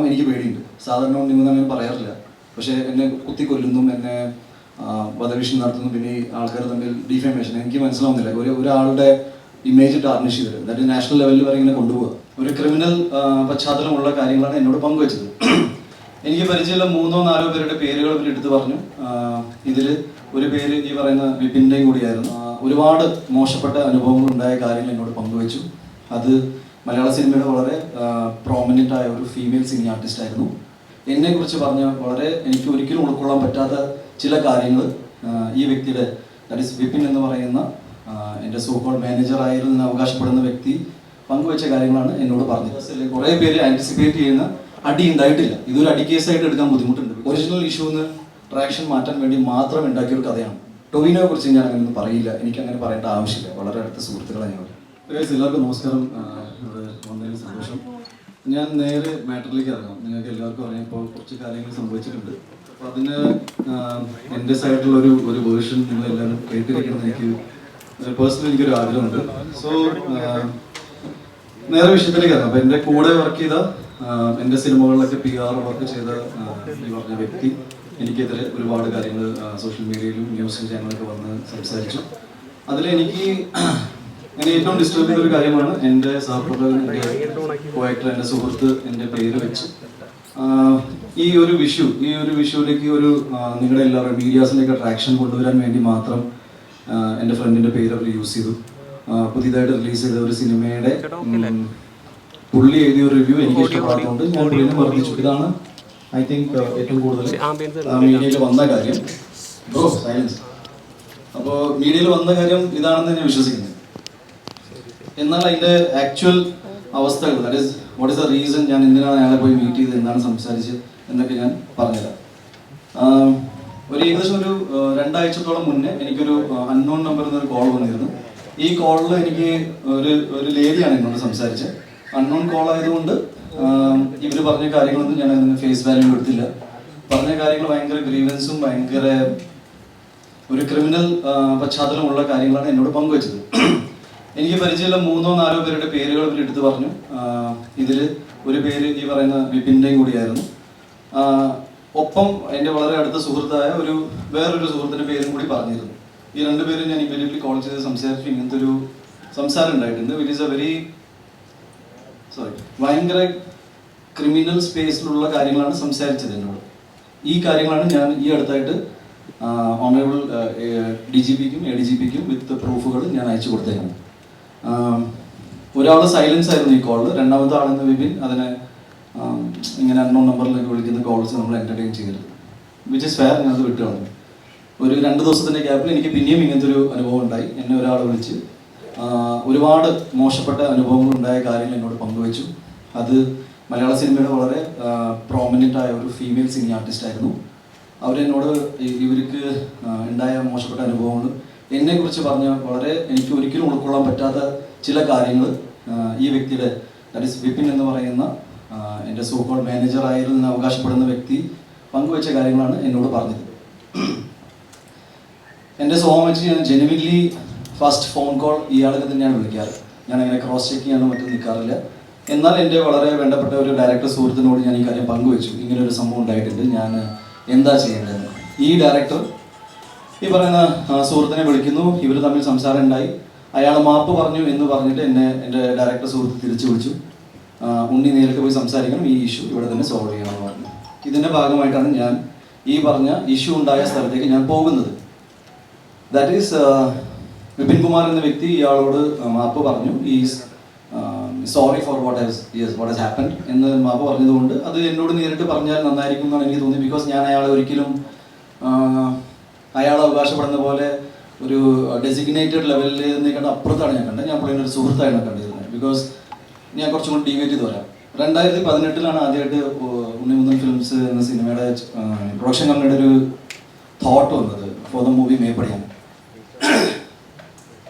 എനിക്ക് പേടിയുണ്ട്. സാധാരണ നിങ്ങൾ അങ്ങനെ പറയാറില്ല, പക്ഷേ എന്നെ കുത്തിക്കൊല്ലുന്നു, എന്നെ വധഭീഷണി നടത്തുന്നു, പിന്നെ ഈ ആൾക്കാർ തമ്മിൽ ഡിഫേമേഷൻ എനിക്ക് മനസ്സിലാവുന്നില്ല. ഒരാളുടെ ഇമേജ് ടാർണിഷ് ചെയ്തത്, അതായത് നാഷണൽ ലെവലിൽ വരെ ഇങ്ങനെ കൊണ്ടുപോകുക. ഒരു ക്രിമിനൽ പശ്ചാത്തലമുള്ള കാര്യങ്ങളാണ് എന്നോട് പങ്കുവച്ചത്. എനിക്ക് പരിചയമുള്ള 3-4 പേരുടെ പേരുകൾ ഇവർ എടുത്തു പറഞ്ഞു. ഇതിൽ ഒരു പേര് ഈ പറയുന്ന വിപിൻ്റെയും കൂടിയായിരുന്നു. ഒരുപാട് മോശപ്പെട്ട അനുഭവങ്ങൾ ഉണ്ടായ കാര്യങ്ങൾ എന്നോട് പങ്കുവച്ചു. അത് മലയാള സിനിമയുടെ വളരെ പ്രോമിനൻ്റ് ആയ ഒരു ഫീമെയിൽ സിനി ആർട്ടിസ്റ്റ് ആയിരുന്നു. എന്നെക്കുറിച്ച് പറഞ്ഞ വളരെ എനിക്ക് ഒരിക്കലും ഉൾക്കൊള്ളാൻ പറ്റാത്ത ചില കാര്യങ്ങൾ ഈ വ്യക്തിയുടെ, ദാറ്റ് ഈസ് വിപിൻ എന്ന് പറയുന്ന എൻ്റെ സോക്കോൾ മാനേജർ ആയിരുന്നു അവകാശപ്പെടുന്ന വ്യക്തി പങ്കുവച്ച കാര്യങ്ങളാണ് എന്നോട് പറഞ്ഞത്. കുറേ പേര് ആൻറ്റിസിപ്പേറ്റ് ചെയ്യുന്ന അടി ഉണ്ടായിട്ടില്ല. ഇതൊരു അടി കേസായിട്ട് എടുക്കാൻ ബുദ്ധിമുട്ടുണ്ട്. ഒറിജിനൽ ഇഷ്യൂന്ന് ട്രാക്ഷൻ മാറ്റാൻ വേണ്ടി മാത്രം ഉണ്ടാക്കിയ ഒരു കഥയാണ്. ടൊവിനോയെ കുറിച്ച് ഞാൻ അങ്ങനെ ഒന്നും പറയില്ല, എനിക്കങ്ങനെ പറയേണ്ട ആവശ്യമില്ല. വളരെ അടുത്ത സുഹൃത്തുക്കളെ ഞങ്ങൾ. എല്ലാവർക്കും നമസ്കാരം. ഇവിടെ വന്നതിൽ സന്തോഷം. ഞാൻ നേരെ മാറ്ററിലേക്ക് ഇറങ്ങാം. നിങ്ങൾക്ക് എല്ലാവർക്കും അറിയാം, ഇപ്പോൾ കുറച്ച് കാര്യങ്ങൾ സംഭവിച്ചിട്ടുണ്ട്. അപ്പോൾ അതിന് എൻ്റെ സൈഡിലുള്ളൊരു വേർഷൻ നിങ്ങളെല്ലാവരും കേട്ടിരിക്കണമെന്ന് എനിക്ക് പേഴ്സണലി എനിക്കൊരു ആഗ്രഹമുണ്ട്. സോ നേരെ വിഷയത്തിലേക്ക് ഇറങ്ങാം. അപ്പോൾ എൻ്റെ കൂടെ വർക്ക് ചെയ്ത, എൻ്റെ സിനിമകളിലൊക്കെ PR വർക്ക് ചെയ്ത ഈ പറഞ്ഞ വ്യക്തി എനിക്കെതിരെ ഒരുപാട് കാര്യങ്ങൾ സോഷ്യൽ മീഡിയയിലും ന്യൂസ് ചാനലൊക്കെ വന്ന് സംസാരിച്ചു. അതിലെനിക്ക് എന്നെ ഏറ്റവും ഡിസ്റ്റർബ് ചെയ്തൊരു കാര്യമാണ് എൻ്റെ സഹപ്രവർത്തകൻ, എൻ്റെ കോയാക്ടർ, എൻ്റെ സുഹൃത്ത് എൻ്റെ പേര് വെച്ച് ഈ ഒരു വിഷുവിലേക്ക് ഒരു നിങ്ങളുടെ എല്ലാവരും മീഡിയാസിലേക്ക് അട്രാക്ഷൻ കൊണ്ടുവരാൻ വേണ്ടി മാത്രം എൻ്റെ ഫ്രണ്ടിൻ്റെ പേര് അവർ യൂസ് ചെയ്തു. പുതിയതായിട്ട് റിലീസ് ചെയ്ത ഒരു സിനിമയുടെ പുള്ളി എഴുതിയ ഒരു റിവ്യൂ എനിക്ക് ഇഷ്ടപ്പെടാത്തതുകൊണ്ട് ഞാൻ പുള്ളിനെ മർദ്ദിച്ചു. ഇതാണ് ഐ തിങ്ക് ഏറ്റവും കൂടുതൽ മീഡിയയിൽ വന്ന കാര്യം. സൈലൻസ്. അപ്പോൾ മീഡിയയിൽ വന്ന കാര്യം ഇതാണെന്ന് ഞാൻ വിശ്വസിക്കുന്നത്. എന്നാൽ അതിൻ്റെ ആക്ച്വൽ അവസ്ഥകൾ, that is what is the reason, ഞാൻ എന്തിനാണ് അയാളെ പോയി മീറ്റ് ചെയ്ത്, എന്താണ് സംസാരിച്ചത് എന്നൊക്കെ ഞാൻ പറഞ്ഞുതരാം. ഏകദേശം ഒരു 2 ആഴ്ചത്തോളം മുന്നേ എനിക്കൊരു അൺനോൺ നമ്പറിൽ നിന്നൊരു കോൾ വന്നിരുന്നു. ഈ കോളിൽ എനിക്ക് ഒരു ലേഡിയാണ് എന്നോട് സംസാരിച്ചത്. അൺനോൺ കോൾ ആയതുകൊണ്ട് ഇവർ പറഞ്ഞ കാര്യങ്ങളൊന്നും ഞാൻ അതിന് ഫേസ് വാല്യൂ എടുത്തില്ല. പറഞ്ഞ കാര്യങ്ങൾ ഭയങ്കര ഗ്രീവൻസും ഭയങ്കര ഒരു ക്രിമിനൽ പശ്ചാത്തലമുള്ള കാര്യങ്ങളാണ് എന്നോട് പങ്കുവച്ചത്. എനിക്ക് പരിചയമുള്ള 3-4 പേരുടെ പേരുകൾ ഇവർ എടുത്തു പറഞ്ഞു. ഇതിൽ ഒരു പേര് ഈ പറയുന്ന വിപിൻ്റെയും കൂടിയായിരുന്നു. ഒപ്പം എൻ്റെ വളരെ അടുത്ത സുഹൃത്തായ വേറൊരു സുഹൃത്തിൻ്റെ പേരും കൂടി പറഞ്ഞിരുന്നു. ഈ 2 പേരും ഞാൻ ഇമ്മീഡിയറ്റ്ലി കോൾ ചെയ്ത് സംസാരിച്ചു. ഇങ്ങനത്തെ ഒരു സംസാരം ഉണ്ടായിട്ടുണ്ട്. വിറ്റ് ഈസ് എ ഭയങ്കര ക്രിമിനൽ സ്പേസിലുള്ള കാര്യങ്ങളാണ് സംസാരിച്ചത് എന്നോട്. ഈ കാര്യങ്ങളാണ് ഞാൻ ഈ അടുത്തായിട്ട് ഓണറബിൾ DGPക്കും ADGPക്കും വിത്ത് പ്രൂഫുകൾ ഞാൻ അയച്ചു കൊടുത്തേക്കുന്നത്. ഒരാൾ സൈലൻസ് ആയിരുന്നു ഈ കോളിൽ. രണ്ടാമത്തെ ആളെന്ന് വിപിൻ അതിനെ ഇങ്ങനെ അൺനോൺ നമ്പറിലേക്ക് വിളിക്കുന്ന കോൾസ് നമ്മൾ എൻ്റർടൈൻ ചെയ്യരുത്, വിച്ച് ഇസ് ഫെയർ. ഞാനത് വിട്ടു കളഞ്ഞു. ഒരു 2 ദിവസത്തിൻ്റെ ഗ്യാപ്പിൽ എനിക്ക് പിന്നെയും ഇങ്ങനത്തെ ഒരു അനുഭവം ഉണ്ടായി. എന്നെ ഒരാൾ വിളിച്ച് ഒരുപാട് മോശപ്പെട്ട അനുഭവങ്ങൾ ഉണ്ടായ കാര്യങ്ങൾ എന്നോട് പങ്കുവച്ചു. അത് മലയാള സിനിമയുടെ വളരെ പ്രോമിനൻ്റ് ആയ ഒരു ഫീമെയിൽ സിനി ആർട്ടിസ്റ്റ് ആയിരുന്നു. അവരെന്നോട് ഇവർക്ക് ഉണ്ടായ മോശപ്പെട്ട അനുഭവങ്ങൾ എന്നെക്കുറിച്ച് പറഞ്ഞ വളരെ എനിക്ക് ഒരിക്കലും ഉൾക്കൊള്ളാൻ പറ്റാത്ത ചില കാര്യങ്ങൾ ഈ വ്യക്തിയുടെ, ദാറ്റ് ഈസ് വിപിൻ എന്ന് പറയുന്ന എൻ്റെ സോക്കോൾ മാനേജർ ആയിരുന്നു അവകാശപ്പെടുന്ന വ്യക്തി പങ്കുവച്ച കാര്യങ്ങളാണ് എന്നോട് പറഞ്ഞത്. എൻ്റെ സോമച്ച് ഞാൻ ജെനുവിൻലി ഫസ്റ്റ് ഫോൺ കോൾ ഇയാൾക്ക് തന്നെയാണ് വിളിക്കാറ്. ഞാൻ അങ്ങനെ ക്രോസ് ചെക്ക് ചെയ്യാനോ മറ്റും നിൽക്കാറില്ല. എന്നാൽ എൻ്റെ വളരെ വേണ്ടപ്പെട്ട ഒരു ഡയറക്ടർ സുഹൃത്തിനോട് ഞാൻ ഈ കാര്യം പങ്കുവച്ചു. ഇങ്ങനൊരു സംഭവം ഉണ്ടായിട്ടുണ്ട്, ഞാൻ എന്താ ചെയ്യേണ്ടതെന്ന്. ഈ ഡയറക്ടർ ഈ പറയുന്ന സുഹൃത്തിനെ വിളിക്കുന്നു. ഇവർ തമ്മിൽ സംസാരം ഉണ്ടായി. അയാൾ മാപ്പ് പറഞ്ഞു എന്ന് പറഞ്ഞിട്ട് എൻ്റെ ഡയറക്ടർ സുഹൃത്ത് തിരിച്ചു വിളിച്ചു. ഉണ്ണി നേരിട്ട് പോയി സംസാരിക്കണം, ഈ ഇഷ്യൂ ഇവിടെ തന്നെ സോൾവ് ചെയ്യണമെന്ന് പറഞ്ഞു. ഇതിൻ്റെ ഭാഗമായിട്ടാണ് ഞാൻ ഈ പറഞ്ഞ ഇഷ്യൂ ഉണ്ടായ സ്ഥലത്തേക്ക് ഞാൻ പോകുന്നത്. ദാറ്റ് ഈസ് വിപിൻ കുമാർ എന്ന വ്യക്തി ഇയാളോട് മാപ്പ് പറഞ്ഞു. Is sorry for what has happened എന്ന് മാപ്പ് പറഞ്ഞതുകൊണ്ട് അത് എന്നോട് നേരിട്ട് പറഞ്ഞാൽ നന്നായിരിക്കും എന്നാണ് എനിക്ക് തോന്നി. ബിക്കോസ് ഞാൻ അയാളെ ഒരിക്കലും അയാൾ അവകാശപ്പെടുന്ന പോലെ ഒരു ഡെസിഗ്നേറ്റഡ് ലെവലിൽ നിൽക്കേണ്ട അപ്പുറത്താണ് ഞാൻ കണ്ടത്. ഞാൻ പുള്ളിയുടെ ഒരു സുഹൃത്തായാണ് കണ്ടിരുന്നത്. ബിക്കോസ് ഞാൻ കുറച്ചും കൂടി ഡീവേറ്റ് ചെയ്ത് വരാം. 2018 ആദ്യമായിട്ട് ഉണ്ണിമുന്തൻ ഫിലിംസ് എന്ന സിനിമയുടെ പ്രൊഡക്ഷൻ കമ്പനിയുടെ ഒരു തോട്ട് വന്നത് ഫോർ ദ മൂവി മേപ്പടിയാൻ.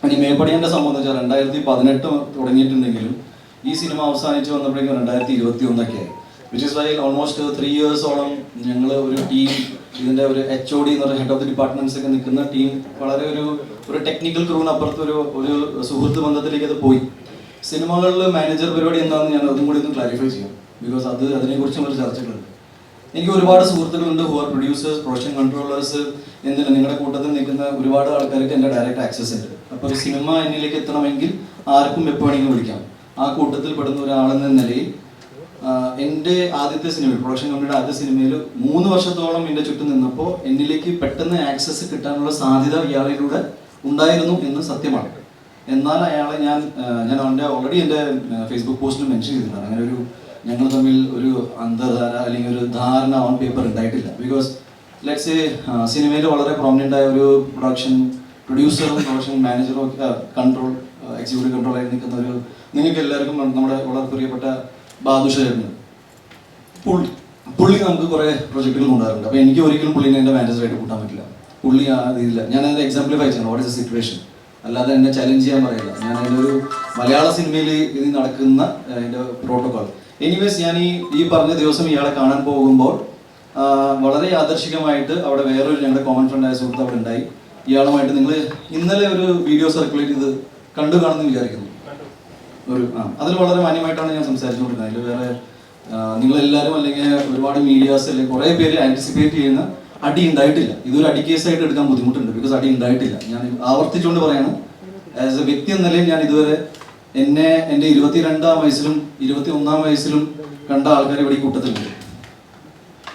ഇനി മേപ്പടിയാൻ്റെ സംഭവം എന്ന് വെച്ചാൽ 2018 തുടങ്ങിയിട്ടുണ്ടെങ്കിലും ഈ സിനിമ അവസാനിച്ച് വന്നപ്പോഴേക്കും 2021 ആയി. വിച്ച് ഇസ് വൈ ഓൾമോസ്റ്റ് 3 ഇയേഴ്സോളം ഞങ്ങൾ ഒരു ടീം, ഇതിൻ്റെ ഒരു HOD എന്ന് പറയുന്ന ഹെഡ് ഓഫ് ദി ഡിപ്പാർട്ട്മെന്റ്സ് ഒക്കെ നിൽക്കുന്ന ടീം വളരെ ഒരു ടെക്നിക്കൽ ക്രൂവിനപ്പുറത്ത് ഒരു സുഹൃത്ത് ബന്ധത്തിലേക്ക് അത് പോയി. സിനിമകളിൽ മാനേജർ പരിപാടി എന്താണെന്ന് ഞാൻ അതും കൂടി ഒന്ന് ക്ലാരിഫൈ ചെയ്യാം. ബിക്കോസ് അതിനെക്കുറിച്ചും ഒരു ചർച്ചകളുണ്ട്. എനിക്ക് ഒരുപാട് സുഹൃത്തുക്കളുണ്ട് who are producers, production controllers എന്നില്ല, നിങ്ങളുടെ കൂട്ടത്തിൽ നിൽക്കുന്ന ഒരുപാട് ആൾക്കാർക്ക് എൻ്റെ ഡയറക്റ്റ് ആക്സസ് ഉണ്ട്. അപ്പോൾ ഒരു സിനിമ എന്നിലേക്ക് എത്തണമെങ്കിൽ ആർക്കും എപ്പോൾ വേണമെങ്കിലും വിളിക്കാം. ആ കൂട്ടത്തിൽ പെടുന്ന ഒരാളെന്ന നിലയിൽ എൻ്റെ ആദ്യത്തെ സിനിമയിൽ, പ്രൊഡക്ഷൻ കമ്പനിയുടെ ആദ്യ സിനിമയിൽ 3 വർഷത്തോളം എൻ്റെ ചുറ്റും നിന്നപ്പോൾ എന്നിലേക്ക് പെട്ടെന്ന് ആക്സസ് കിട്ടാനുള്ള സാധ്യത ഇയാളിലൂടെ ഉണ്ടായിരുന്നു എന്ന് സത്യമാണ്. എന്നാൽ അയാളെ ഞാൻ ഓൾറെഡി എൻ്റെ ഫേസ്ബുക്ക് പോസ്റ്റിൽ മെൻഷൻ ചെയ്തിട്ടുണ്ട്. അങ്ങനെ ഒരു ഞങ്ങൾ തമ്മിൽ ഒരു അന്തർധാര അല്ലെങ്കിൽ ഒരു ധാരണ ഓൺ പേപ്പർ ഉണ്ടായിട്ടില്ല. ബിക്കോസ് ലെറ്റ്സ് എ സിനിമയിൽ വളരെ പ്രോമിനൻ്റ് ആയ ഒരു പ്രൊഡ്യൂസറും പ്രൊഡക്ഷൻ മാനേജറും ഒക്കെ എക്സിക്യൂട്ടീവ് കൺട്രോളായി നിൽക്കുന്ന ഒരു, നിങ്ങൾക്ക് എല്ലാവർക്കും നമ്മുടെ വളരെ പ്രിയപ്പെട്ട ബാദുഷായിരുന്നു. പുള്ളി നമുക്ക് കുറേ പ്രൊജക്റ്റുകൾ കൊണ്ടുവരുന്നുണ്ട്. അപ്പോൾ എനിക്ക് ഒരിക്കലും പുള്ളിനെ എൻ്റെ മാനേജറായിട്ട് കൂട്ടാൻ പറ്റില്ല. പുള്ളി ആ രീതിയില്ല. ഞാൻ അതിൻ്റെ എക്സാംപ്ലിഫൈ ചെയ്യണം വാട്ട് ഇസ് എ സിറ്റുവേഷൻ, അല്ലാതെ എന്നെ ചലഞ്ച് ചെയ്യാൻ പറയില്ല. ഞാൻ അതിൻ്റെ ഒരു മലയാള സിനിമയിൽ ഇത് നടക്കുന്ന അതിൻ്റെ പ്രോട്ടോകോൾ. എനിവേസ് ഞാൻ ഈ പറഞ്ഞ ദിവസം ഇയാളെ കാണാൻ പോകുമ്പോൾ വളരെ യാദർശികമായിട്ട് അവിടെ വേറൊരു ഞങ്ങളുടെ കോമൺ ഫ്രണ്ടായ സുഹൃത്ത് അവിടെ ഉണ്ടായി. ഇയാളുമായിട്ട് നിങ്ങൾ ഇന്നലെ ഒരു വീഡിയോ സർക്കുലേറ്റ് ചെയ്ത് കണ്ടു കാണുമെന്ന് വിചാരിക്കുന്നു. അതിൽ വളരെ മാന്യമായിട്ടാണ് ഞാൻ സംസാരിച്ചുകൊണ്ടിരുന്നത്. അതിൽ വേറെ നിങ്ങളെല്ലാവരും അല്ലെങ്കിൽ ഒരുപാട് മീഡിയാസ് അല്ലെങ്കിൽ കുറേ പേര് ആൻറ്റിസിപ്പേറ്റ് ചെയ്യുന്ന അടി ഉണ്ടായിട്ടില്ല. ഇതൊരു അടി കേസായിട്ട് എടുക്കാൻ ബുദ്ധിമുട്ടുണ്ട്. ബിക്കോസ് അടി ഉണ്ടായിട്ടില്ല. ഞാൻ ആവർത്തിച്ചുകൊണ്ട് പറയാണ്, ആസ് എ വ്യക്തി എന്ന നിലയിൽ ഞാൻ ഇതുവരെ എന്നെ എൻ്റെ 22-ാം വയസ്സിലും 21-ാം വയസ്സിലും കണ്ട ആൾക്കാർ ഇവിടെ ഈ കൂട്ടത്തിലുണ്ട്.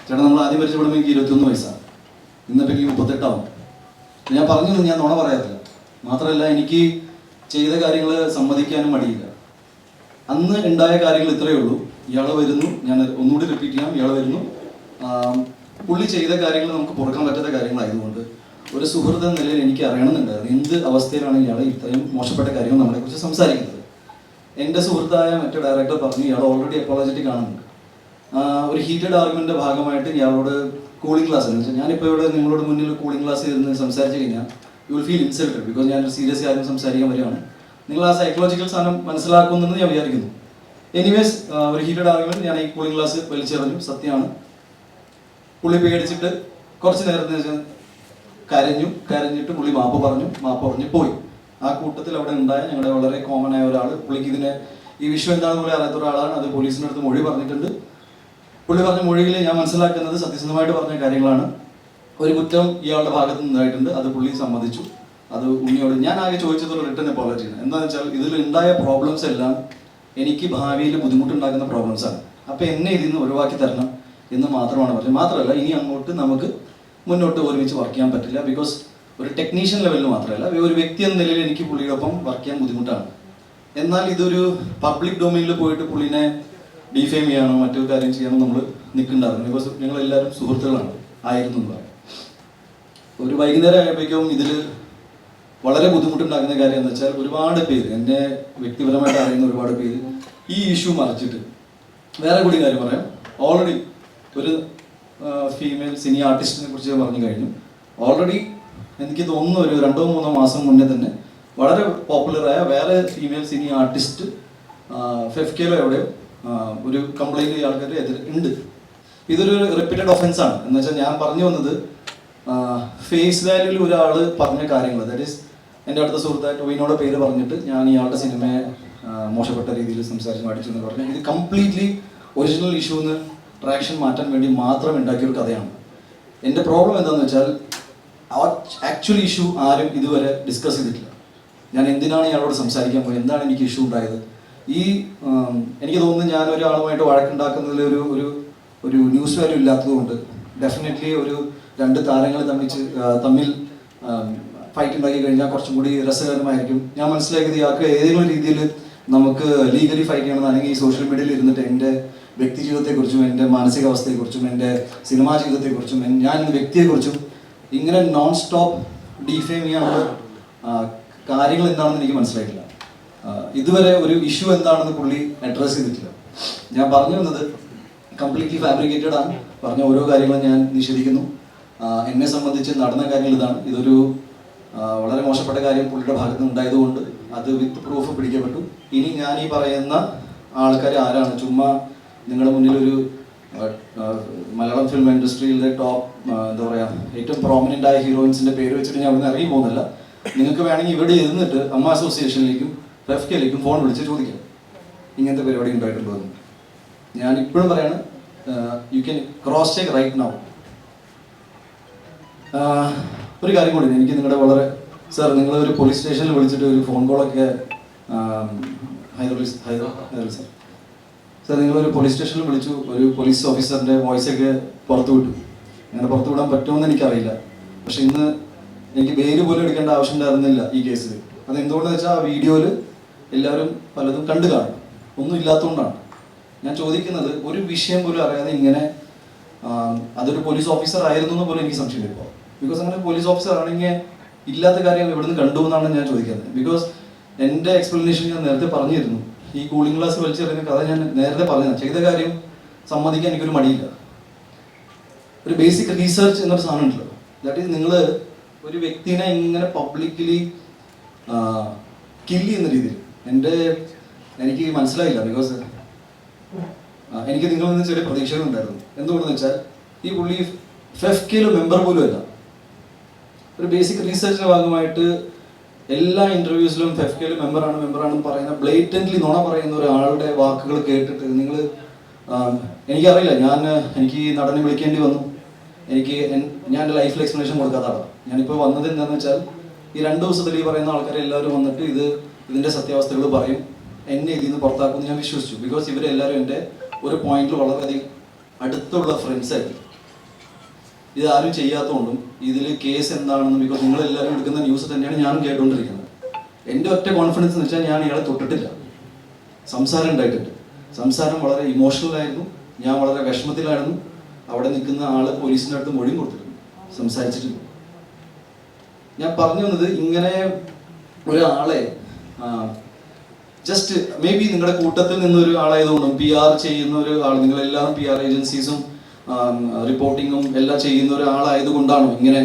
ചേട്ടാ, നമ്മൾ ആദ്യം പരിചയപ്പെടുമ്പോൾ എനിക്ക് 21 വയസ്സാണ്. ഇന്നിപ്പോൾ എനിക്ക് 38 ആവും. ഞാൻ പറഞ്ഞു, ഞാൻ നുണ പറയാറില്ല. മാത്രമല്ല എനിക്ക് ചെയ്ത കാര്യങ്ങൾ സമ്മതിക്കാനും മടിയില്ല. അന്ന് ഉണ്ടായ കാര്യങ്ങൾ ഇത്രയേ ഉള്ളൂ. ഇയാൾ വരുന്നു, ഞാൻ ഒന്നുകൂടി റിപ്പീറ്റ് ചെയ്യാം, ഇയാൾ വരുന്നു. പുള്ളി ചെയ്ത കാര്യങ്ങൾ നമുക്ക് പുറക്കാൻ പറ്റാത്ത കാര്യങ്ങളായതുകൊണ്ട് ഒരു സുഹൃത്ത് എന്ന നിലയിൽ എനിക്ക് അറിയണമെന്നുണ്ടായിരുന്നു എന്ത് അവസ്ഥയിലാണ് ഇയാൾ ഇത്രയും മോശപ്പെട്ട കാര്യങ്ങൾ നമ്മളെക്കുറിച്ച് സംസാരിക്കുന്നത്. എൻ്റെ സുഹൃത്തായ മറ്റേ ഡയറക്ടർ പറഞ്ഞു ഇയാൾ ഓൾറെഡി അപ്പോളജറ്റിക് ആണെന്ന്. ഒരു ഹീറ്റഡ് ആർഗ്യുമെൻ്റെ ഭാഗമായിട്ട് ഇയാളോട് കൂളിംഗ് ക്ലാസ് എന്ന് വെച്ചാൽ, ഞാനിപ്പോൾ ഇവിടെ നിങ്ങളോട് മുന്നിൽ കൂളിംഗ് ക്ലാസ് ഇരുന്ന് സംസാരിച്ച് കഴിഞ്ഞാൽ you will feel insulted. Because ഞാനൊരു സീരിയസ് കാര്യം സംസാരിക്കാൻ വരികയാണ്. നിങ്ങൾ ആ സൈക്കോളജിക്കൽ സാധനം മനസ്സിലാക്കുമെന്ന് ഞാൻ വിചാരിക്കുന്നു. എനിവേസ് ഒരു ഹീറ്റഡ് ആർഗ്യുമെന്റ് ഞാൻ ഈ കൂളിംഗ് ക്ലാസ് വലിച്ചെറിഞ്ഞു. സത്യമാണ്. പുള്ളി പേടിച്ചിട്ട് കുറച്ച് നേരത്തിന് കരഞ്ഞിട്ട് പുള്ളി മാപ്പ് പറഞ്ഞ് പോയി. ആ കൂട്ടത്തിൽ അവിടെ ഉണ്ടായ ഞങ്ങളുടെ വളരെ കോമൺ ആയ ഒരാൾ, പുള്ളിക്ക് ഈ വിഷയം എന്താണെന്ന് പോലും അറിയാത്ത ഒരാളാണ്. അത് പോലീസിൻ്റെ അടുത്ത് മൊഴി പറഞ്ഞിട്ടുണ്ട്. പുള്ളി പറഞ്ഞ മൊഴിയിൽ ഞാൻ മനസ്സിലാക്കുന്നത് സത്യസന്ധമായിട്ട് പറഞ്ഞ കാര്യങ്ങളാണ്. ഒരു കുറ്റം ഇയാളുടെ ഭാഗത്ത് നിന്നായിട്ടുണ്ട്. അത് പുള്ളി സമ്മതിച്ചു. അത് ഉണ്ണിയോട് ഞാൻ ആകെ ചോദിച്ചതൊരു റിട്ടേൺ അപ്പോളജിയാണ്. എന്താണെന്ന് വെച്ചാൽ ഇതിൽ ഉണ്ടായ പ്രോബ്ലംസ് എല്ലാം എനിക്ക് ഭാവിയിൽ ബുദ്ധിമുട്ടുണ്ടാക്കുന്ന പ്രോബ്ലംസാണ്. അപ്പോൾ എന്നെ ഇതിൽ നിന്ന് ഒഴിവാക്കി തരണം എന്ന് മാത്രമാണ് പറഞ്ഞത്. മാത്രമല്ല ഇനി അങ്ങോട്ട് നമുക്ക് മുന്നോട്ട് ഒരുമിച്ച് വർക്ക് ചെയ്യാൻ പറ്റില്ല. ബിക്കോസ് ഒരു ടെക്നീഷ്യൻ ലെവലിൽ മാത്രമല്ല, ഒരു വ്യക്തി എന്ന നിലയിൽ എനിക്ക് പുള്ളിയോടൊപ്പം വർക്ക് ചെയ്യാൻ ബുദ്ധിമുട്ടാണ്. എന്നാൽ ഇതൊരു പബ്ലിക് ഡൊമൈനിൽ പോയിട്ട് പുള്ളിനെ ഡിഫെയിം ചെയ്യാനോ മറ്റൊരു കാര്യം ചെയ്യാനോ നമ്മൾ നിൽക്കുന്നുണ്ടായിരുന്നു. ബിക്കോസ് ഞങ്ങളെല്ലാവരും സുഹൃത്തുക്കളാണ് ആയിരുന്നു എന്ന് പറയാം. ഒരു വൈകുന്നേരം ആയപ്പോഴേക്കും ഇതിൽ വളരെ ബുദ്ധിമുട്ടുണ്ടാക്കുന്ന കാര്യം എന്ന് വെച്ചാൽ ഒരുപാട് പേര്, എന്നെ വ്യക്തിപരമായിട്ട് അറിയുന്ന ഒരുപാട് പേര് ഈ ഇഷ്യൂ മറിച്ചിട്ട് വേറെ കൂടി കാര്യം പറയാം. ഓൾറെഡി ഒരു ഫീമെയിൽ സിനി ആർട്ടിസ്റ്റിനെ കുറിച്ച് പറഞ്ഞു കഴിഞ്ഞു. ഓൾറെഡി എനിക്ക് തോന്നുന്നു ഒരു 2-3 മാസം മുന്നേ തന്നെ വളരെ പോപ്പുലറായ വേറെ ഫീമെയിൽ സിനി ആർട്ടിസ്റ്റ് ഫെഫ്കേലോ എവിടെയോ ഒരു കംപ്ലൈൻറ്റ് ആൾക്കാർ ഉണ്ട്. ഇതൊരു റിപ്പീറ്റഡ് ഒഫൻസാണ്. എന്ന് വെച്ചാൽ ഞാൻ പറഞ്ഞു വന്നത് ഫേസ് വാല്യൂവിൽ ഒരാൾ പറഞ്ഞ കാര്യങ്ങൾ, ദാറ്റ് ഈസ് എൻ്റെ അടുത്ത സുഹൃത്തായ ടോവിനോടെ പേര് പറഞ്ഞിട്ട് ഞാൻ ഇയാളുടെ സിനിമയെ മോശപ്പെട്ട രീതിയിൽ സംസാരിച്ച് അടിച്ചു എന്ന് പറഞ്ഞു. ഇത് കംപ്ലീറ്റ്ലി ഒറിജിനൽ ഇഷ്യൂന്ന് ട്രാക്ഷൻ മാറ്റാൻ വേണ്ടി മാത്രം ഉണ്ടാക്കിയൊരു കഥയാണ്. എൻ്റെ പ്രോബ്ലം എന്താണെന്ന് വെച്ചാൽ ആക്ച്വൽ ഇഷ്യൂ ആരും ഇതുവരെ ഡിസ്കസ് ചെയ്തിട്ടില്ല. ഞാൻ എന്തിനാണ് ഇയാളോട് സംസാരിക്കാൻ പോയത്, എന്താണ് എനിക്ക് ഇഷ്യൂ ഉണ്ടായത്. എനിക്ക് തോന്നുന്നു ഞാൻ ഒരാളുമായിട്ട് വഴക്കുണ്ടാക്കുന്നതിൽ ഒരു ന്യൂസ് വാല്യൂ ഇല്ലാത്തതുകൊണ്ട് ഡെഫിനറ്റ്ലി ഒരു 2 താരങ്ങൾ തമ്മിൽ ഫൈറ്റ് ഉണ്ടാക്കി കഴിഞ്ഞാൽ കുറച്ചും കൂടി രസകരമായിരിക്കും. ഞാൻ മനസ്സിലാക്കിയത് ഇയാൾക്ക് ഏതെങ്കിലും രീതിയിൽ നമുക്ക് ലീഗലി ഫൈറ്റ് ചെയ്യണം, അല്ലെങ്കിൽ ഈ സോഷ്യൽ മീഡിയയിൽ ഇരുന്നിട്ട് എൻ്റെ വ്യക്തി ജീവിതത്തെക്കുറിച്ചും എൻ്റെ മാനസികാവസ്ഥയെക്കുറിച്ചും എൻ്റെ സിനിമാ ജീവിതത്തെക്കുറിച്ചും ഞാൻ എന്ന വ്യക്തിയെക്കുറിച്ചും ഇങ്ങനെ നോൺ സ്റ്റോപ്പ് ഡിഫെയിം ചെയ്യാനുള്ള കാര്യങ്ങൾ എന്താണെന്ന് എനിക്ക് മനസ്സിലായിട്ടില്ല. ഇതുവരെ ഒരു ഇഷ്യൂ എന്താണെന്ന് പുള്ളി അഡ്രസ് ചെയ്തിട്ടില്ല. ഞാൻ പറഞ്ഞു വന്നത് കംപ്ലീറ്റ്ലി ഫാബ്രിക്കേറ്റഡ് ആണ്. പറഞ്ഞ ഓരോ കാര്യങ്ങളും ഞാൻ നിഷേധിക്കുന്നു. എന്നെ സംബന്ധിച്ച് നടന്ന കാര്യങ്ങൾ ഇതാണ്. ഇതൊരു വളരെ മോശപ്പെട്ട കാര്യം പുള്ളിയുടെ ഭാഗത്ത് നിന്ന് ഉണ്ടായതുകൊണ്ട് അത് വിത്ത് പ്രൂഫ് പിടിക്കപ്പെട്ടു. ഇനി ഞാൻ ഈ പറയുന്ന ആൾക്കാർ ആരാണ്, ചുമ്മാ നിങ്ങളുടെ മുന്നിൽ ഒരു മലയാളം ഫിലിം ഇൻഡസ്ട്രിയിലെ ടോപ്പ് എന്താ പറയുക ഏറ്റവും പ്രോമിനൻ്റ് ആയ ഹീറോയിൻസിൻ്റെ പേര് വെച്ചിട്ട് ഞാൻ അവിടെ ഇറങ്ങി പോകുന്നില്ല. നിങ്ങൾക്ക് വേണമെങ്കിൽ ഇവിടെ ഇരുന്നിട്ട് അമ്മ അസോസിയേഷനിലേക്കും ഫെഫ്കയിലേക്കും ഫോൺ വിളിച്ച് ചോദിക്കാം ഇങ്ങനത്തെ പരിപാടി ഉണ്ടായിട്ടുണ്ടോ എന്ന്. ഞാൻ ഇപ്പോഴും പറയാണ്, you can cross check right now. ഒരു കാര്യം കൂടി എനിക്ക് നിങ്ങളുടെ വളരെ സാർ, നിങ്ങൾ ഒരു പോലീസ് സ്റ്റേഷനിൽ വിളിച്ചിട്ട് ഒരു ഫോൺ കോളൊക്കെ സാർ നിങ്ങളൊരു പോലീസ് സ്റ്റേഷനിൽ വിളിച്ചു, ഒരു പോലീസ് ഓഫീസറിൻ്റെ വോയിസൊക്കെ പുറത്തു വിട്ടു. അങ്ങനെ പുറത്തു വിടാൻ പറ്റുമെന്ന് എനിക്കറിയില്ല. പക്ഷെ ഇന്ന് എനിക്ക് പേര് പോലും എടുക്കേണ്ട ആവശ്യം ഉണ്ടായിരുന്നില്ല ഈ കേസിൽ. അത് എന്തുകൊണ്ടെന്ന് വെച്ചാൽ ആ വീഡിയോയിൽ എല്ലാവരും പലതും കണ്ടു കാണും, ഒന്നും ഇല്ലാത്തതുകൊണ്ടാണ്. ഞാൻ ചോദിക്കുന്നത്, ഒരു വിഷയം പോലും അറിയാതെ ഇങ്ങനെ അതൊരു പോലീസ് ഓഫീസർ ആയിരുന്നു എന്ന് പോലും എനിക്ക് സംശയം ഇപ്പോൾ. ബിക്കോസ് അങ്ങനെ പോലീസ് ഓഫീസർ ആണെങ്കിൽ ഇല്ലാത്ത കാര്യം എവിടുന്ന് കണ്ടു എന്നാണ് ഞാൻ ചോദിക്കുന്നത്. ബിക്കോസ് എൻ്റെ എക്സ്പ്ലനേഷൻ ഞാൻ നേരത്തെ പറഞ്ഞിരുന്നു. ഈ കൂളിംഗ് ഗ്ലാസ് വലിച്ചെറിയുന്ന കഥ ഞാൻ നേരത്തെ പറഞ്ഞതാണ്. ചെയ്ത കാര്യം സമ്മതിക്കാൻ എനിക്കൊരു മടിയില്ല. ഒരു ബേസിക് റീസർച്ച് എന്നൊരു സാധനം ഉണ്ടല്ലോ. ദാറ്റ് ഈസ്, നിങ്ങൾ ഒരു വ്യക്തിനെ ഇങ്ങനെ പബ്ലിക്കലി കില്ല് ചെയ്യുന്ന രീതിയിൽ എനിക്ക് മനസ്സിലായില്ല. ബിക്കോസ് എനിക്ക് നിങ്ങളിൽ നിന്ന് ചെറിയ പ്രതീക്ഷകളുണ്ടായിരുന്നു. എന്തുകൊണ്ടെന്ന് വെച്ചാൽ ഈ പുള്ളി ഫെഫ്കെയിൽ മെമ്പർ പോലും അല്ല. ഒരു ബേസിക് റീസർച്ചിന്റെ ഭാഗമായിട്ട് എല്ലാ ഇന്റർവ്യൂസിലും ഫെഫ്കെയിൽ മെമ്പറാണെന്ന് പറയുന്ന ബ്ലേറ്റന്റ്ലി നുണ പറയുന്ന ഒരാളുടെ വാക്കുകൾ കേട്ടിട്ട് നിങ്ങൾ, എനിക്കറിയില്ല, എനിക്ക് ഈ നടനെ വിളിക്കേണ്ടി വന്നു. ഞാൻ എൻ്റെ ലൈഫിൽ എക്സ്പ്ലനേഷൻ കൊടുക്കാത്തതാണ്. ഞാനിപ്പോൾ വന്നത് എന്താണെന്ന് വെച്ചാൽ, ഈ 2 ദിവസത്തിൽ ഈ പറയുന്ന ആൾക്കാരെ എല്ലാവരും വന്നിട്ട് ഇതിൻ്റെ സത്യാവസ്ഥകൾ പറയും, എന്നെ ഇതിൽ നിന്ന് പുറത്താക്കുമെന്ന് ഞാൻ വിശ്വസിച്ചു. ബിക്കോസ് ഇവരെല്ലാവരും എൻ്റെ ഒരു പോയിന്റിൽ വളരെയധികം അടുത്തുള്ള ഫ്രണ്ട്സായിരുന്നു. ഇതാരും ചെയ്യാത്തതുകൊണ്ടും ഇതിൽ കേസ് എന്താണെന്നും, ബിക്കോസ് നിങ്ങളെല്ലാവരും എടുക്കുന്ന ന്യൂസ് തന്നെയാണ് ഞാനും കേട്ടുകൊണ്ടിരിക്കുന്നത്. എൻ്റെ ഒറ്റ കോൺഫിഡൻസ് എന്ന് വെച്ചാൽ ഞാൻ ഇയാളെ തൊട്ടിട്ടില്ല. സംസാരം ഉണ്ടായിട്ടുണ്ട്. സംസാരം വളരെ ഇമോഷണൽ ആയിരുന്നു. ഞാൻ വളരെ വിഷമത്തിലായിരുന്നു. അവിടെ നിൽക്കുന്ന ആള് പോലീസിൻ്റെ അടുത്ത് മൊഴിയും കൊടുത്തിരുന്നു, സംസാരിച്ചിട്ടുണ്ട്. ഞാൻ പറഞ്ഞു വന്നത്, ഇങ്ങനെ ഒരാളെ ജസ്റ്റ് മേ ബി നിങ്ങളുടെ കൂട്ടത്തിൽ നിന്നൊരു ആളായതുകൊണ്ടും PR ചെയ്യുന്ന ഒരു ആൾ, നിങ്ങളെല്ലാവരും PR ഏജൻസീസും റിപ്പോർട്ടിങ്ങും എല്ലാം ചെയ്യുന്ന ഒരാളായതുകൊണ്ടാണോ ഇങ്ങനെ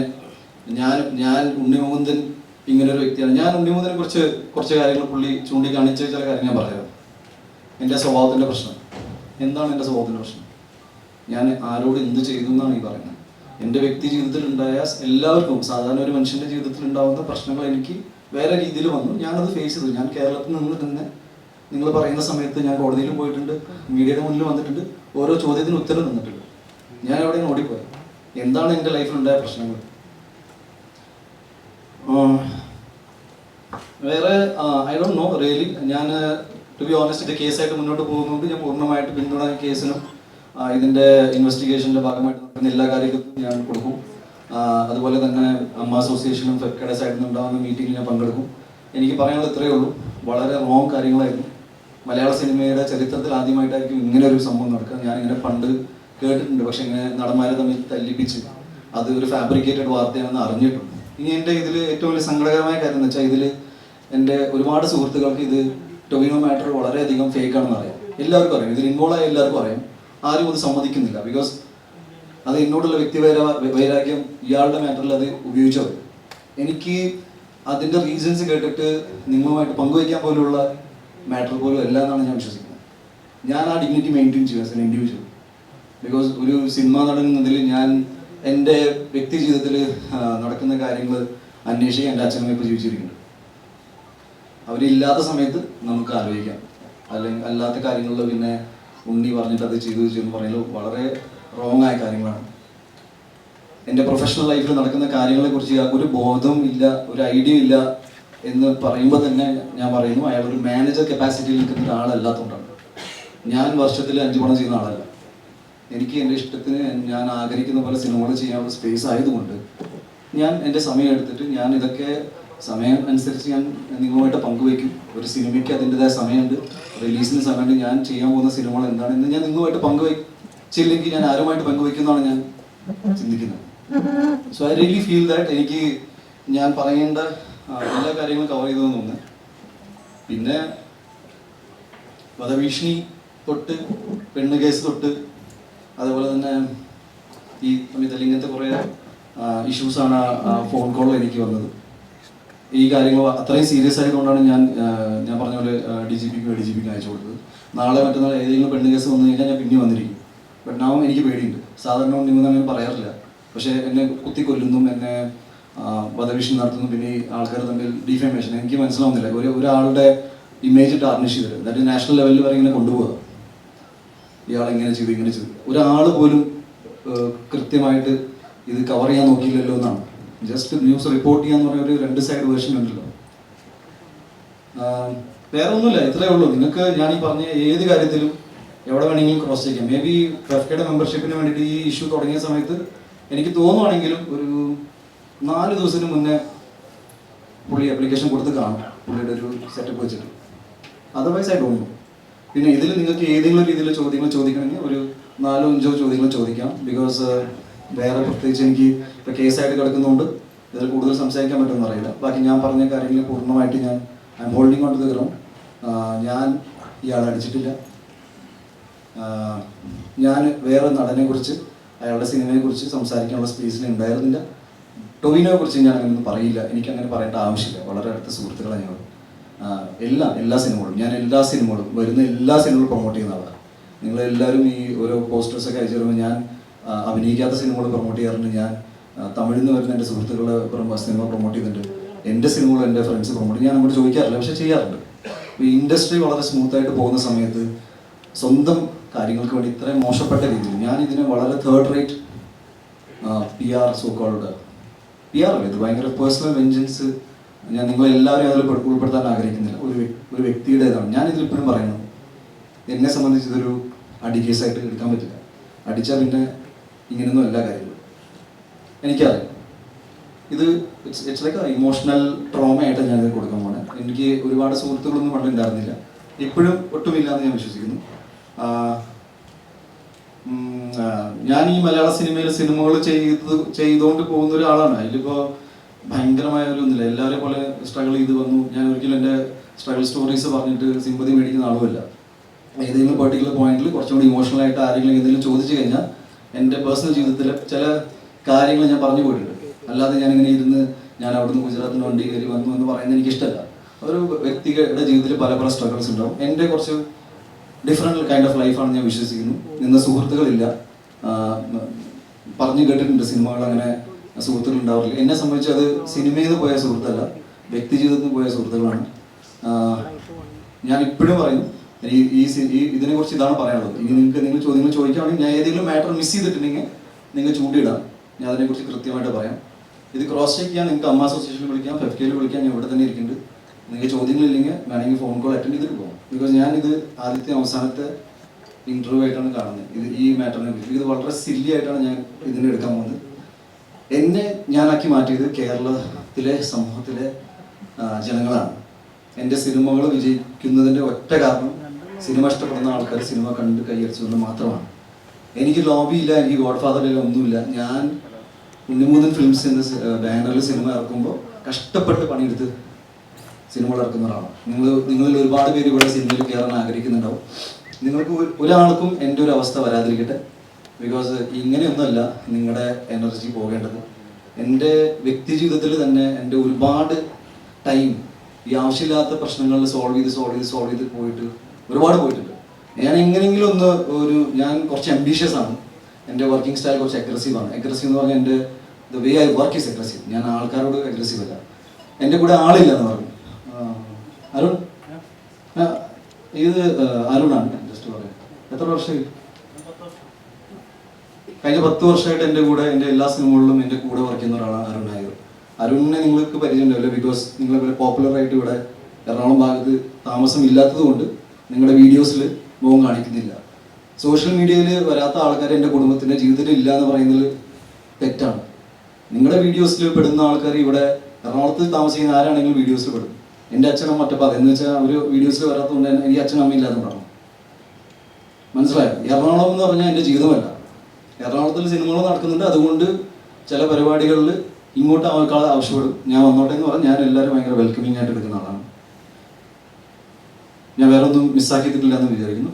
ഞാൻ ഉണ്ണിമുകുന്ദൻ ഇങ്ങനെ ഒരു വ്യക്തിയാണ്. ഞാൻ ഉണ്ണിമുകുന്ദനെ കുറിച്ച് കുറച്ച് കാര്യങ്ങൾ പുള്ളി ചൂണ്ടിക്കാണിച്ച ചില കാര്യങ്ങൾ ഞാൻ പറയാം. എൻ്റെ സ്വഭാവത്തിൻ്റെ പ്രശ്നം എന്താണ്? എൻ്റെ സ്വഭാവത്തിൻ്റെ പ്രശ്നം ഞാൻ ആരോട് എന്ത് ചെയ്തു എന്നാണ് ഈ പറയുന്നത്. എൻ്റെ വ്യക്തി ജീവിതത്തിൽ ഉണ്ടായ എല്ലാവർക്കും, സാധാരണ ഒരു മനുഷ്യൻ്റെ ജീവിതത്തിൽ ഉണ്ടാകുന്ന പ്രശ്നങ്ങൾ എനിക്ക് വേറെ രീതിയിൽ വന്നു. ഞാനത് ഫേസ് ചെയ്തു. ഞാൻ കേരളത്തിൽ നിന്ന് തന്നെ നിങ്ങൾ പറയുന്ന സമയത്ത് ഞാൻ കോടതിയിലും പോയിട്ടുണ്ട്, മീഡിയയുടെ മുന്നിൽ വന്നിട്ടുണ്ട്, ഓരോ ചോദ്യത്തിന് ഉത്തരം തന്നിട്ടുണ്ട്. ഞാൻ എവിടെയാണ് ഓടിപ്പോയത്? എന്താണ് എൻ്റെ ലൈഫിലുണ്ടായ പ്രശ്നങ്ങൾ? വേറെ ഐ ഡോണ്ട് നോ റിയലി. ഞാൻ ടു ബി ഓണസ്റ്റ്, ഇത് കേസായിട്ട് മുന്നോട്ട് പോകുന്നതുകൊണ്ട് ഞാൻ പൂർണ്ണമായിട്ട് പിന്തുണ കേസിനും ഇതിൻ്റെ ഇൻവെസ്റ്റിഗേഷൻ്റെ ഭാഗമായിട്ട് നടക്കുന്ന എല്ലാ കാര്യങ്ങൾക്കും ഞാൻ കൊടുക്കും. അതുപോലെ തന്നെ അമ്മ അസോസിയേഷനും ഫെഫ്കയുടെ സൈഡിൽ നിന്നുണ്ടാകുന്ന മീറ്റിങ്ങിൽ ഞാൻ പങ്കെടുക്കും. എനിക്ക് പറയാനുള്ളത് ഇത്രയേ ഉള്ളൂ, വളരെ റോങ് കാര്യങ്ങളായിരുന്നു. മലയാള സിനിമയുടെ ചരിത്രത്തിൽ ആദ്യമായിട്ടായിരിക്കും ഇങ്ങനെ ഒരു സംഭവം നടക്കുക. ഞാനിങ്ങനെ പണ്ട് കേട്ടിട്ടുണ്ട്, പക്ഷെ ഇങ്ങനെ നടന്മാരെ തമ്മിൽ തല്ലിപ്പിച്ച് അത് ഒരു ഫാബ്രിക്കേറ്റഡ് വാർത്തയാണെന്ന് അറിഞ്ഞിട്ടുണ്ട്. ഇനി എൻ്റെ ഇതിൽ ഏറ്റവും വലിയ സങ്കടകരമായ കാര്യം എന്ന് വെച്ചാൽ, ഇതിൽ എൻ്റെ ഒരുപാട് സുഹൃത്തുക്കൾക്ക് ഇത് ടൊവിനോ മാറ്റർ വളരെയധികം ഫേക്കാണെന്ന് അറിയാം. എല്ലാവർക്കും അറിയാം, ഇതിൽ ഇൻവോൾവ് ആയ എല്ലാവർക്കും അറിയാം. ആരും അത് സമ്മതിക്കുന്നില്ല. ബിക്കോസ് അത് എന്നോടുള്ള വൈരാഗ്യം ഇയാളുടെ മാറ്ററിൽ അത് ഉപയോഗിച്ചത്. എനിക്ക് അതിൻ്റെ റീസൺസ് കേട്ടിട്ട് നിങ്ങളുമായിട്ട് പങ്കുവയ്ക്കാൻ പോലുള്ള മാറ്റർ പോലും അല്ല എന്നാണ് ഞാൻ വിശ്വസിക്കുന്നത്. ഞാൻ ആ ഡിഗ്നിറ്റി മെയിൻറ്റെയിൻ ചെയ്യും ആസ് എൻ ഇൻഡിവിജ്വൽ. ബിക്കോസ് ഒരു സിനിമാ നടൻ എന്നതിൽ ഞാൻ എൻ്റെ വ്യക്തി ജീവിതത്തിൽ നടക്കുന്ന കാര്യങ്ങൾ അന്വേഷിക്കാൻ എൻ്റെ അച്ഛനും ഇപ്പോൾ ജീവിച്ചിരിക്കുന്നുണ്ട്. അവരില്ലാത്ത സമയത്ത് നമുക്ക് ആലോചിക്കാം. അല്ലെങ്കിൽ അല്ലാത്ത കാര്യങ്ങളിൽ പിന്നെ ഉണ്ണി പറഞ്ഞിട്ട് അത് ചെയ്തു പറയുന്നത് വളരെ റോങ് ആയ കാര്യങ്ങളാണ്. എൻ്റെ പ്രൊഫഷണൽ ലൈഫിൽ നടക്കുന്ന കാര്യങ്ങളെക്കുറിച്ച് ഒരു ബോധവും ഇല്ല, ഒരു ഐഡിയ ഇല്ല എന്ന് പറയുമ്പോൾ തന്നെ ഞാൻ പറയുന്നു, അയാൾ ഒരു മാനേജർ കപ്പാസിറ്റിയിൽ നിൽക്കുന്ന ഒരാളല്ലാത്തതുകൊണ്ടാണ്. ഞാൻ വർഷത്തിൽ 5 പണം ചെയ്യുന്ന ആളല്ല. എനിക്ക് എൻ്റെ ഇഷ്ടത്തിന് ഞാൻ ആഗ്രഹിക്കുന്ന പോലെ സിനിമകൾ ചെയ്യാനുള്ള സ്പേസ് ആയതുകൊണ്ട് ഞാൻ എൻ്റെ സമയം എടുത്തിട്ട് ഞാൻ ഇതൊക്കെ സമയം അനുസരിച്ച് ഞാൻ നിങ്ങളുമായിട്ട് പങ്കുവയ്ക്കും. ഒരു സിനിമയ്ക്ക് അതിൻ്റെതായ സമയമുണ്ട്, റിലീസിന് സമയമുണ്ട്. ഞാൻ ചെയ്യാൻ പോകുന്ന സിനിമകൾ എന്താണെന്ന് ഞാൻ നിങ്ങളുമായിട്ട് പങ്കുവയ്ച്ചില്ലെങ്കിൽ ഞാൻ ആരുമായിട്ട് പങ്കുവയ്ക്കുന്നതാണ് ഞാൻ ചിന്തിക്കുന്നത്. So I really feel that എനിക്ക് ഞാൻ പറയേണ്ട എല്ലാ കാര്യങ്ങളും കവർ ചെയ്തതെന്ന് തോന്നുന്നു. പിന്നെ വധഭീഷണി തൊട്ട് പെണ്ണ് കേസ് തൊട്ട് അതുപോലെ തന്നെ ഈ ഇങ്ങനത്തെ കുറേ ഇഷ്യൂസാണ് ഫോൺ കോളിൽ എനിക്ക് വന്നത്. ഈ കാര്യങ്ങൾ അത്രയും സീരിയസ് ആയതുകൊണ്ടാണ് ഞാൻ പറഞ്ഞ പോലെ DGPക്കും ADGPക്കും അയച്ചു കൊടുത്തത്. നാളെ മറ്റന്നാൾ ഏതെങ്കിലും പെണ്ണ് കേസ് വന്നു കഴിഞ്ഞാൽ ഞാൻ പിന്നെ വന്നിരിക്കും. ബട്ട് നാവും എനിക്ക് പേടിയുണ്ട്. സാധാരണ നിങ്ങൾ അങ്ങനെ പറയാറില്ല, പക്ഷേ എന്നെ കുത്തിക്കൊല്ലുന്നു, എന്നെ വധഭീഷണി നടത്തുന്നു, പിന്നെ ഈ ആൾക്കാർ തമ്മിൽ ഡിഫേമേഷൻ. എനിക്ക് മനസ്സിലാവുന്നില്ല. ഒരാളുടെ ഇമേജ് ടാർണിഷ് ചെയ്തിട്ട് ദാറ്റ് നാഷണൽ ലെവലിൽ വരെ ഇങ്ങനെ കൊണ്ടുപോകുക. ഇയാൾ എങ്ങനെ ചെയ്തു ഇങ്ങനെ ചെയ്തു, ഒരാൾ പോലും കൃത്യമായിട്ട് ഇത് കവർ ചെയ്യാൻ നോക്കിയില്ലല്ലോ എന്നാണ്. ജസ്റ്റ് ന്യൂസ് റിപ്പോർട്ട് ചെയ്യാന്ന് പറഞ്ഞ ഒരു 2 സൈഡ് വേർഷൻ ഉണ്ടല്ലോ. വേറെ ഒന്നുമില്ല, ഇത്രയേ ഉള്ളൂ. നിങ്ങൾക്ക് ഞാൻ ഈ പറഞ്ഞ ഏത് കാര്യത്തിലും എവിടെ വേണമെങ്കിലും ക്രോസ് ചെയ്യാം. മേ ബി ഫെഫ്കയുടെ മെമ്പർഷിപ്പിന് വേണ്ടിയിട്ട് ഈ ഇഷ്യൂ തുടങ്ങിയ സമയത്ത് എനിക്ക് തോന്നുവാണെങ്കിലും ഒരു 4 ദിവസത്തിന് മുന്നേ പുള്ളി ആപ്ലിക്കേഷൻ കൊടുത്ത് കാണും, പുള്ളിയുടെ ഒരു സെറ്റപ്പ് വെച്ചിട്ട്. അതർവൈസ് ആയി തോന്നുന്നു. പിന്നെ ഇതിൽ നിങ്ങൾക്ക് ഏതെങ്കിലും രീതിയിൽ ചോദ്യങ്ങൾ ചോദിക്കണമെങ്കിൽ ഒരു 4-5 ചോദ്യങ്ങൾ ചോദിക്കാം. ബിക്കോസ് വേറെ പ്രത്യേകിച്ച് എനിക്ക് ഇപ്പോൾ കേസായിട്ട് കിടക്കുന്നതുകൊണ്ട് ഇതിൽ കൂടുതൽ സംസാരിക്കാൻ പറ്റുമെന്ന് അറിയില്ല. ബാക്കി ഞാൻ പറഞ്ഞ കാര്യങ്ങൾ പൂർണ്ണമായിട്ട് I'm holding on to the ground. ഞാൻ ഇയാളെ അടിച്ചിട്ടില്ല. ഞാൻ വേറെ നടനെ കുറിച്ച് അയാളുടെ സിനിമയെ കുറിച്ച് സംസാരിക്കാനുള്ള സ്പേസിന് ഉണ്ടായിരുന്നില്ല. ടൊവിനോയെ കുറിച്ച് ഞാൻ അങ്ങനെയൊന്നും പറയില്ല, എനിക്കങ്ങനെ പറയേണ്ട ആവശ്യമില്ല. വളരെ അടുത്ത സുഹൃത്തുക്കളാണ് ഞങ്ങൾ. എല്ലാ സിനിമകളും വരുന്ന എല്ലാ സിനിമകളും പ്രൊമോട്ട് ചെയ്യുന്ന ആളാണ്. നിങ്ങളെല്ലാവരും ഈ ഓരോ പോസ്റ്റേഴ്സൊക്കെ അയച്ചു തരുമ്പോൾ ഞാൻ അഭിനയിക്കാത്ത സിനിമകൾ പ്രൊമോട്ട് ചെയ്യാറുണ്ട്. ഞാൻ തമിഴിൽ നിന്ന് വരുന്ന എൻ്റെ സുഹൃത്തുക്കളെ സിനിമ പ്രൊമോട്ട് ചെയ്തിട്ടുണ്ട്. എൻ്റെ സിനിമകൾ എൻ്റെ ഫ്രണ്ട്സ് പ്രൊമോട്ട് ഞാൻ അങ്ങോട്ട് ചോദിക്കാറില്ല, പക്ഷെ ചെയ്യാറുണ്ട്. ഈ ഇൻഡസ്ട്രി വളരെ സ്മൂത്തായിട്ട് പോകുന്ന സമയത്ത് സ്വന്തം കാര്യങ്ങൾക്ക് വേണ്ടി ഇത്രയും മോശപ്പെട്ട രീതിയിൽ ഞാൻ ഇതിനെ വളരെ third rate PR so-called PR അല്ല, ഇത് ഭയങ്കര പേഴ്സണൽ വെഞ്ചൻസ്. ഞാൻ നിങ്ങളെല്ലാവരും അതിൽ ഉൾപ്പെടുത്താൻ ആഗ്രഹിക്കുന്നില്ല. ഒരു വ്യക്തിയുടേതാണ്. ഞാനിതിൽ ഇപ്പോഴും പറയുന്നത്, എന്നെ സംബന്ധിച്ച് ഇതൊരു അടി കേസായിട്ട് എടുക്കാൻ പറ്റില്ല. അടിച്ചാൽ പിന്നെ ഇങ്ങനെയൊന്നും എല്ലാ കാര്യങ്ങളും എനിക്കറിയാം. ഇത് ഇറ്റ്സ് ലൈക്ക് ഇമോഷണൽ ട്രോമ ആയിട്ട് ഞാനിത് കൊടുക്കാൻ പോണേ. എനിക്ക് ഒരുപാട് സുഹൃത്തുക്കളൊന്നും പണ്ട് ഉണ്ടായിരുന്നില്ല, ഇപ്പോഴും ഒട്ടുമില്ല എന്ന് ഞാൻ വിശ്വസിക്കുന്നു. ഞാൻ ഈ മലയാള സിനിമകൾ ചെയ്തുകൊണ്ട് പോകുന്ന ഒരാളാണ്. അതിലിപ്പോൾ ഭയങ്കരമായ ഒരു ഒന്നുമില്ല. എല്ലാവരെയും പോലെ സ്ട്രഗിൾ ചെയ്ത് വന്നു. ഞാൻ ഒരിക്കലും എൻ്റെ സ്ട്രഗിൾ സ്റ്റോറീസ് പറഞ്ഞിട്ട് സിമ്പതി മേടിക്കുന്ന ആളുമല്ല. ഏതെങ്കിലും പെർട്ടിക്കുലർ പോയിന്റിൽ കുറച്ചും കൂടി ഇമോഷണലായിട്ട് ആരെങ്കിലും എന്തെങ്കിലും ചോദിച്ചു കഴിഞ്ഞാൽ എൻ്റെ പേഴ്സണൽ ജീവിതത്തിൽ ചില കാര്യങ്ങൾ ഞാൻ പറഞ്ഞു പോയിട്ടുണ്ട്. അല്ലാതെ ഞാനിങ്ങനെ ഇരുന്ന് ഞാൻ അവിടുന്ന് ഗുജറാത്തിന് വണ്ടി കയറി വന്നു എന്ന് പറയുന്നത് എനിക്കിഷ്ടമല്ല. ഒരു വ്യക്തിയുടെ ജീവിതത്തിൽ പല സ്ട്രഗിൾസ് ഉണ്ടാവും. എൻ്റെ കുറച്ച് ഡിഫറെൻറ്റ് കൈൻഡ് ഓഫ് ലൈഫാണ് ഞാൻ വിശ്വസിക്കുന്നു. ഇന്ന് സുഹൃത്തുക്കളില്ല. പറഞ്ഞു കേട്ടിട്ടുണ്ട് സിനിമകൾ അങ്ങനെ സുഹൃത്തുക്കൾ ഉണ്ടാവില്ല. എന്നെ സംബന്ധിച്ച് അത് സിനിമയിൽ നിന്ന് പോയ സുഹൃത്തല്ല, വ്യക്തി ജീവിതത്തിൽ നിന്ന് പോയ സുഹൃത്തുക്കളാണ്. ഞാൻ ഇപ്പോഴും പറയും, ഇതിനെക്കുറിച്ച് ഇതാണ് പറയാനുള്ളത്. ഇനി നിങ്ങൾ ചോദ്യങ്ങൾ ചോദിക്കുകയാണെങ്കിൽ ഞാൻ ഏതെങ്കിലും മാറ്റർ മിസ് ചെയ്തിട്ടുണ്ടെങ്കിൽ നിങ്ങൾ ചൂണ്ടിയിടാം, ഞാൻ അതിനെക്കുറിച്ച് കൃത്യമായിട്ട് പറയാം. ഇത് ക്രോസ് ചെക്ക് ചെയ്യാൻ നിങ്ങൾക്ക് അമ്മ അസോസിയേഷനിൽ വിളിക്കാം, ഫെഫ്കയിൽ വിളിക്കാം. ഞാൻ ഇവിടെ തന്നെ ഇരിക്കുന്നുണ്ട്. നിങ്ങൾക്ക് ചോദ്യങ്ങളില്ലെങ്കിൽ വേണമെങ്കിൽ ഫോൺ കോൾ അറ്റൻഡ് ചെയ്തിട്ട് പോകും. ബിക്കോസ് ഞാനിത് ആദ്യത്തെ അവസാനത്തെ ഇൻ്റർവ്യൂ ആയിട്ടാണ് കാണുന്നത്. ഈ മാറ്ററിനെ കുറിച്ച് ഇത് വളരെ സില്ലി ആയിട്ടാണ് ഞാൻ ഇതിനെ എടുക്കാൻ പോകുന്നത്. എന്നെ ഞാനാക്കി മാറ്റിയത് കേരളത്തിലെ സമൂഹത്തിലെ ജനങ്ങളാണ്. എൻ്റെ സിനിമകൾ വിജയിക്കുന്നതിൻ്റെ ഒറ്റ കാരണം സിനിമ ഇഷ്ടപ്പെടുന്ന ആൾക്കാർ സിനിമ കണ്ട് കൈയടിച്ചുകൊണ്ട് മാത്രമാണ്. എനിക്ക് ലോബിയില്ല, എനിക്ക് ഗോഡ് ഫാദറില്ല, ഒന്നുമില്ല. ഞാൻ ഉണ്ണിമൂന്നൻ ഫിലിംസിൻ്റെ ബാനറിൽ സിനിമ ഇറക്കുമ്പോൾ കഷ്ടപ്പെട്ട് പണിയെടുത്ത് സിനിമകൾ ഇറക്കുന്ന ഒരാളാണ്. നിങ്ങളിൽ ഒരുപാട് പേര് ഇവിടെ സിനിമയിൽ കയറാൻ ആഗ്രഹിക്കുന്നുണ്ടാവും. നിങ്ങൾക്ക് ഒരാൾക്കും എൻ്റെ ഒരു അവസ്ഥ വരാതിരിക്കട്ടെ. ബിക്കോസ് ഇങ്ങനെയൊന്നുമല്ല നിങ്ങളുടെ എനർജി പോകേണ്ടത്. എൻ്റെ വ്യക്തി ജീവിതത്തിൽ തന്നെ എൻ്റെ ഒരുപാട് ടൈം ഈ ആവശ്യമില്ലാത്ത പ്രശ്നങ്ങളിൽ സോൾവ് ചെയ്ത് പോയിട്ട് ഒരുപാട് പോയിട്ടുണ്ട്. ഞാൻ എങ്ങനെയെങ്കിലും ഞാൻ കുറച്ച് അംബീഷ്യസ് ആണ്. എൻ്റെ വർക്കിംഗ് സ്റ്റൈൽ കുറച്ച് അഗ്രസീവാണ്. അഗ്രസീവ് എന്ന് പറഞ്ഞാൽ എൻ്റെ the way I work is aggressive. ഞാൻ ആൾക്കാരോട് അഗ്രസീവ് അല്ല. എൻ്റെ കൂടെ ആളില്ല എന്ന് പറഞ്ഞു. അരുൺ, ഇത് അരുണാണ്. ജസ്റ്റ് പറയാം, എത്ര വർഷമായി? കഴിഞ്ഞ 10 വർഷമായിട്ട് എൻ്റെ കൂടെ എൻ്റെ എല്ലാ സിനിമകളിലും എൻ്റെ കൂടെ വർക്ക് ചെയ്യുന്ന ഒരാളാണ് അരുൺ നായർ. അരുണിനെ നിങ്ങൾക്ക് പരിചയമുണ്ടാവില്ല, ബിക്കോസ് നിങ്ങൾ പോപ്പുലറായിട്ട് ഇവിടെ എറണാകുളം ഭാഗത്ത് താമസം ഇല്ലാത്തത് കൊണ്ട് നിങ്ങളുടെ വീഡിയോസിൽ മുഖം കാണിക്കുന്നില്ല. സോഷ്യൽ മീഡിയയിൽ വരാത്ത ആൾക്കാർ എൻ്റെ കുടുംബത്തിൻ്റെ ജീവിതത്തിൽ ഇല്ല എന്ന് പറയുന്നത് തെറ്റാണ്. നിങ്ങളുടെ വീഡിയോസിൽ പെടുന്ന ആൾക്കാർ ഇവിടെ എറണാകുളത്ത് താമസിക്കുന്ന ആരാണെങ്കിലും വീഡിയോസിൽ പെടും. എൻ്റെ അച്ഛനും മറ്റപ്പം എന്ന് വെച്ചാൽ അവർ വീഡിയോസിൽ വരാത്തതുകൊണ്ട് എനിക്ക് അച്ഛനും അമ്മ ഇല്ലാതെ പറഞ്ഞു. മനസ്സിലായോ? എറണാകുളം എന്ന് പറഞ്ഞാൽ എൻ്റെ ജീവിതമല്ല. എറണാകുളത്തിൽ സിനിമകൾ നടക്കുന്നുണ്ട്, അതുകൊണ്ട് ചില പരിപാടികളിൽ ഇങ്ങോട്ട് ആൾക്കാർ ആവശ്യപ്പെടും. ഞാൻ വന്നോട്ടെ എന്ന് പറഞ്ഞാൽ ഞാൻ എല്ലാവരും ഭയങ്കര വെൽക്കമിങ് ആയിട്ട് എടുക്കുന്ന ആളാണ്. ഞാൻ വേറെ ഒന്നും മിസ്സാക്കിയിട്ടില്ല എന്ന് വിചാരിക്കുന്നു.